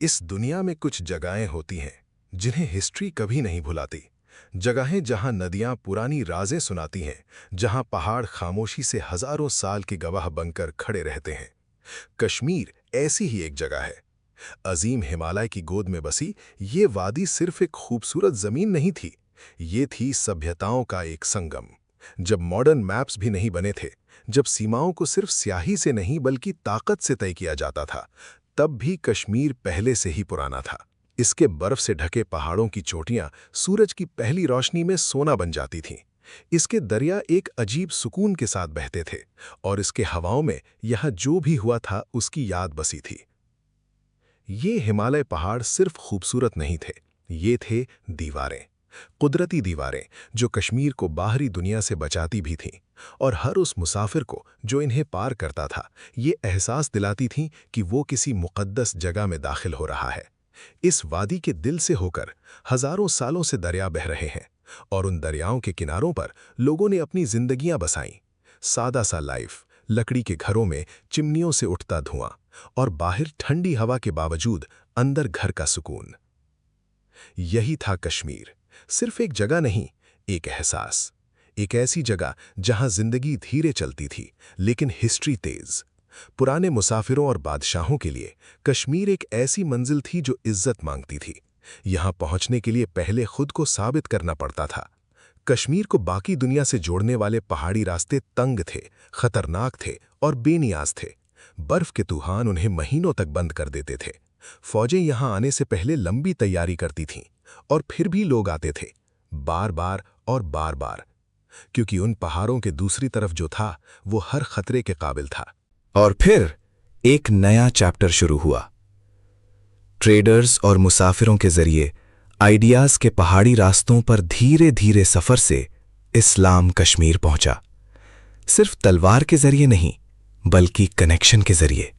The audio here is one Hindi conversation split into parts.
इस दुनिया में कुछ जगहें होती हैं जिन्हें हिस्ट्री कभी नहीं भुलाती। जगहें जहां नदियां पुरानी राजें सुनाती हैं, जहां पहाड़ खामोशी से हजारों साल के गवाह बनकर खड़े रहते हैं। कश्मीर ऐसी ही एक जगह है। अजीम हिमालय की गोद में बसी ये वादी सिर्फ एक खूबसूरत जमीन नहीं थी, ये थी सभ्यताओं का एक संगम। जब मॉडर्न मैप्स भी नहीं बने थे, जब सीमाओं को सिर्फ स्याही से नहीं बल्कि ताकत से तय किया जाता था, तब भी कश्मीर पहले से ही पुराना था। इसके बर्फ से ढके पहाड़ों की चोटियां सूरज की पहली रोशनी में सोना बन जाती थीं। इसके दरिया एक अजीब सुकून के साथ बहते थे और इसके हवाओं में यह जो भी हुआ था उसकी याद बसी थी। ये हिमालय पहाड़ सिर्फ खूबसूरत नहीं थे, ये थे दीवारें, कुदरती दीवारें जो कश्मीर को बाहरी दुनिया से बचाती भी थीं और हर उस मुसाफिर को जो इन्हें पार करता था, ये एहसास दिलाती थीं कि वो किसी मुक़द्दस जगह में दाखिल हो रहा है। इस वादी के दिल से होकर हजारों सालों से दरिया बह रहे हैं और उन दरियाओं के किनारों पर लोगों ने अपनी जिंदगियां बसाईं। सादा सा लाइफ, लकड़ी के घरों में चिमनियों से उठता धुआं और बाहर ठंडी हवा के बावजूद अंदर घर का सुकून। यही था कश्मीर, सिर्फ एक जगह नहीं, एक एहसास। एक ऐसी जगह जहां जिंदगी धीरे चलती थी लेकिन हिस्ट्री तेज। पुराने मुसाफिरों और बादशाहों के लिए कश्मीर एक ऐसी मंजिल थी जो इज्जत मांगती थी। यहां पहुंचने के लिए पहले खुद को साबित करना पड़ता था। कश्मीर को बाकी दुनिया से जोड़ने वाले पहाड़ी रास्ते तंग थे, खतरनाक थे और बेनियाज थे। बर्फ के तूफान उन्हें महीनों तक बंद कर देते थे। फौजें यहां आने से पहले लंबी तैयारी करती थीं और फिर भी लोग आते थे, बार बार और बार बार, क्योंकि उन पहाड़ों के दूसरी तरफ जो था वो हर खतरे के काबिल था। और फिर एक नया चैप्टर शुरू हुआ। ट्रेडर्स और मुसाफिरों के जरिए आइडियाज के पहाड़ी रास्तों पर धीरे धीरे सफर से इस्लाम कश्मीर पहुंचा। सिर्फ तलवार के जरिए नहीं, बल्कि कनेक्शन के जरिए।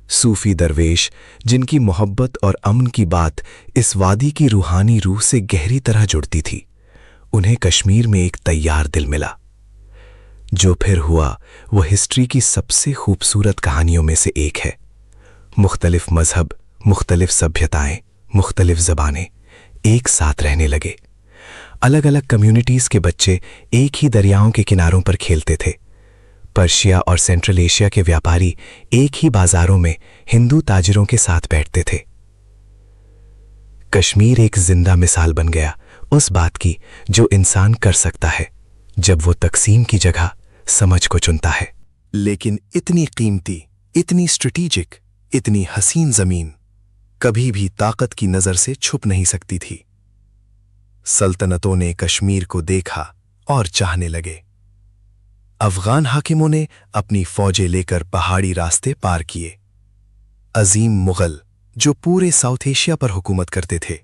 सूफी दरवेश जिनकी मोहब्बत और अमन की बात इस वादी की रूहानी रूह से गहरी तरह जुड़ती थी, उन्हें कश्मीर में एक तैयार दिल मिला। जो फिर हुआ वो हिस्ट्री की सबसे खूबसूरत कहानियों में से एक है। मुख्तलिफ मजहब, मुख्तलिफ सभ्यताएं, मुख्तलिफ ज़बानें एक साथ रहने लगे। अलग अलग कम्युनिटीज़ के बच्चे एक ही दरियाओं के किनारों पर खेलते थे। पर्शिया और सेंट्रल एशिया के व्यापारी एक ही बाजारों में हिंदू ताजिरों के साथ बैठते थे। कश्मीर एक जिंदा मिसाल बन गया उस बात की जो इंसान कर सकता है जब वो तकसीम की जगह समझ को चुनता है। लेकिन इतनी कीमती, इतनी स्ट्रेटेजिक, इतनी हसीन जमीन कभी भी ताकत की नजर से छुप नहीं सकती थी। सल्तनतों ने कश्मीर को देखा और चाहने लगे। अफगान हाकिमों ने अपनी फौजें लेकर पहाड़ी रास्ते पार किए। अजीम मुगल जो पूरे साउथ एशिया पर हुकूमत करते थे,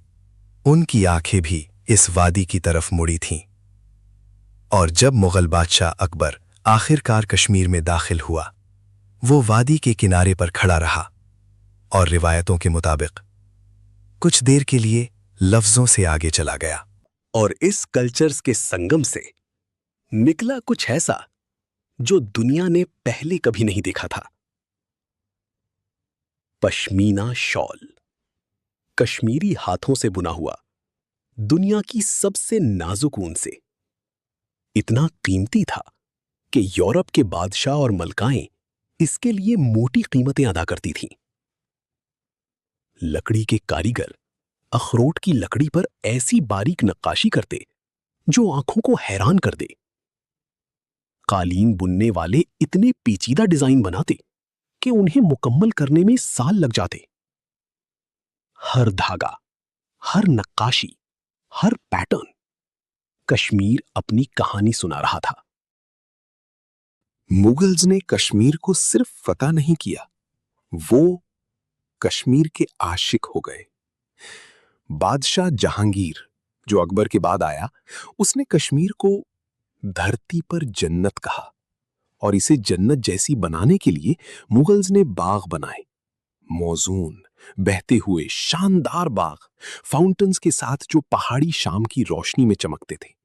उनकी आंखें भी इस वादी की तरफ मुड़ी थीं। और जब मुगल बादशाह अकबर आखिरकार कश्मीर में दाखिल हुआ, वो वादी के किनारे पर खड़ा रहा और रिवायतों के मुताबिक कुछ देर के लिए लफ्जों से आगे चला गया। और इस कल्चर्स के संगम से निकला कुछ ऐसा जो दुनिया ने पहले कभी नहीं देखा था। पश्मीना शॉल, कश्मीरी हाथों से बुना हुआ, दुनिया की सबसे नाजुक ऊन से। इतना कीमती था कि यूरोप के बादशाह और मलकाएं इसके लिए मोटी कीमतें अदा करती थीं। लकड़ी के कारीगर अखरोट की लकड़ी पर ऐसी बारीक नक्काशी करते जो आंखों को हैरान कर दे। कालीन बुनने वाले इतने पेचीदा डिजाइन बनाते कि उन्हें मुकम्मल करने में साल लग जाते। हर धागा, हर नक्काशी, हर पैटर्न कश्मीर अपनी कहानी सुना रहा था। मुगल्स ने कश्मीर को सिर्फ फतह नहीं किया, वो कश्मीर के आशिक हो गए। बादशाह जहांगीर जो अकबर के बाद आया, उसने कश्मीर को धरती पर जन्नत कहा और इसे जन्नत जैसी बनाने के लिए मुगल्स ने बाग बनाए। मौजून, बहते हुए शानदार बाग, फाउंटेन्स के साथ जो पहाड़ी शाम की रोशनी में चमकते थे।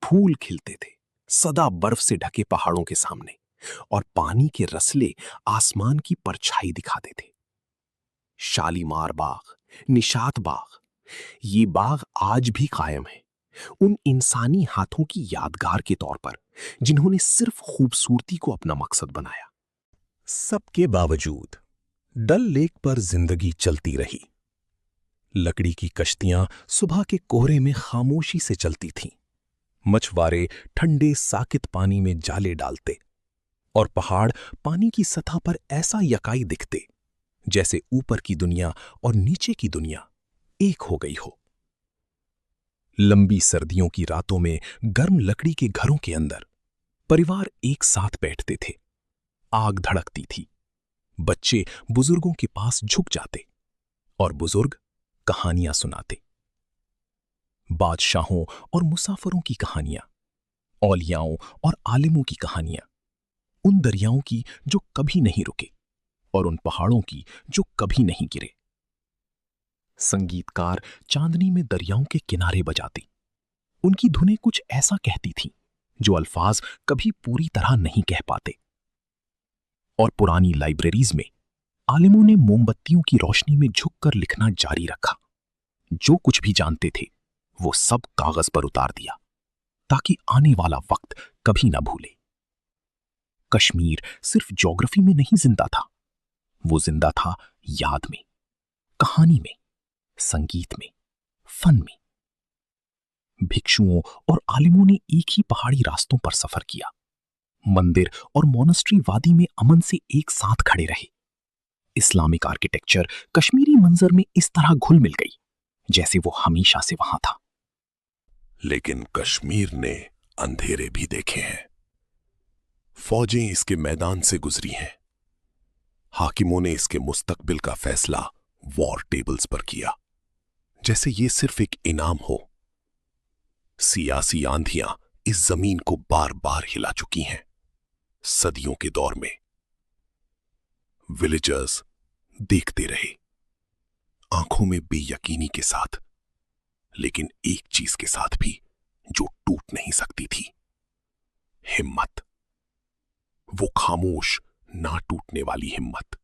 फूल खिलते थे सदा बर्फ से ढके पहाड़ों के सामने और पानी के रसले आसमान की परछाई दिखाते थे। शालीमार बाग, निशात बाग, ये बाग आज भी कायम है, उन इंसानी हाथों की यादगार के तौर पर जिन्होंने सिर्फ खूबसूरती को अपना मकसद बनाया। सबके बावजूद डल लेक पर जिंदगी चलती रही। लकड़ी की कश्तियां सुबह के कोहरे में खामोशी से चलती थीं। मछुआरे ठंडे साकित पानी में जाले डालते और पहाड़ पानी की सतह पर ऐसा यकाई दिखते जैसे ऊपर की दुनिया और नीचे की दुनिया एक हो गई हो। लंबी सर्दियों की रातों में गर्म लकड़ी के घरों के अंदर परिवार एक साथ बैठते थे। आग धड़कती थी। बच्चे बुजुर्गों के पास झुक जाते और बुजुर्ग कहानियां सुनाते। बादशाहों और मुसाफिरों की कहानियां, औलियाओं और आलिमों की कहानियां, उन दरियाओं की जो कभी नहीं रुके और उन पहाड़ों की जो कभी नहीं गिरे। संगीतकार चांदनी में दरियाओं के किनारे बजाते। उनकी धुनें कुछ ऐसा कहती थीं जो अल्फाज कभी पूरी तरह नहीं कह पाते। और पुरानी लाइब्रेरीज में आलिमों ने मोमबत्तियों की रोशनी में झुककर लिखना जारी रखा। जो कुछ भी जानते थे वो सब कागज पर उतार दिया ताकि आने वाला वक्त कभी ना भूले। कश्मीर सिर्फ ज्योग्राफी में नहीं जिंदा था, वो जिंदा था याद में, कहानी में, संगीत में, फन में। भिक्षुओं और आलिमों ने एक ही पहाड़ी रास्तों पर सफर किया। मंदिर और मोनेस्ट्री वादी में अमन से एक साथ खड़े रहे। इस्लामिक आर्किटेक्चर कश्मीरी मंजर में इस तरह घुल मिल गई जैसे वो हमेशा से वहां था। लेकिन कश्मीर ने अंधेरे भी देखे हैं। फौजें इसके मैदान से गुजरी हैं। हाकिमों ने इसके मुस्तकबिल का फैसला वॉर टेबल्स पर किया, जैसे ये सिर्फ एक इनाम हो। सियासी आंधियां इस जमीन को बार बार हिला चुकी हैं, सदियों के दौर में। विलेजर्स देखते रहे, आंखों में बेयकीनी के साथ, लेकिन एक चीज के साथ भी जो टूट नहीं सकती थी, हिम्मत। वो खामोश, ना टूटने वाली हिम्मत।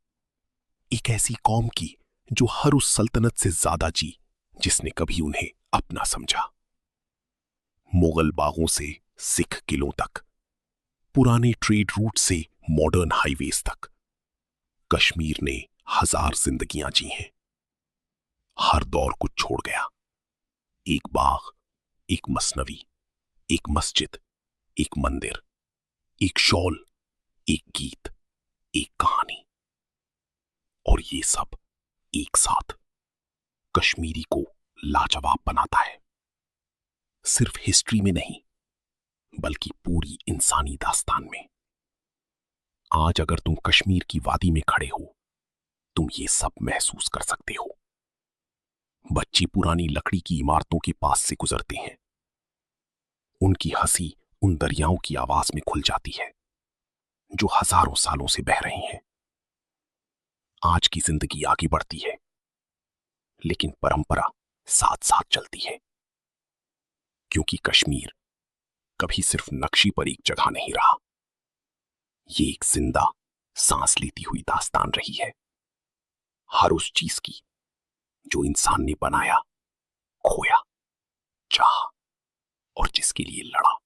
एक ऐसी कौम की जो हर उस सल्तनत से ज्यादा जी जिसने कभी उन्हें अपना समझा। मुगल बागों से सिख किलों तक, पुराने ट्रेड रूट से मॉडर्न हाईवेज तक, कश्मीर ने 1000 जिंदगियां जी हैं। हर दौर कुछ छोड़ गया। एक बाग, एक मसनवी, एक मस्जिद, एक मंदिर, एक शॉल, एक गीत, एक कहानी। और ये सब एक साथ कश्मीरी को लाजवाब बनाता है। सिर्फ हिस्ट्री में नहीं, बल्कि पूरी इंसानी दास्तान में। आज अगर तुम कश्मीर की वादी में खड़े हो, तुम ये सब महसूस कर सकते हो। बच्चे पुरानी लकड़ी की इमारतों के पास से गुजरते हैं। उनकी हंसी उन दरियाओं की आवाज में खुल जाती है जो हजारों सालों से बह रही हैं। आज की जिंदगी आगे बढ़ती है, लेकिन परंपरा साथ साथ चलती है, क्योंकि कश्मीर कभी सिर्फ नक्शी पर एक जगह नहीं रहा। ये एक जिंदा, सांस लेती हुई दास्तान रही है, हर उस चीज की जो इंसान ने बनाया, खोया, चाहा और जिसके लिए लड़ा।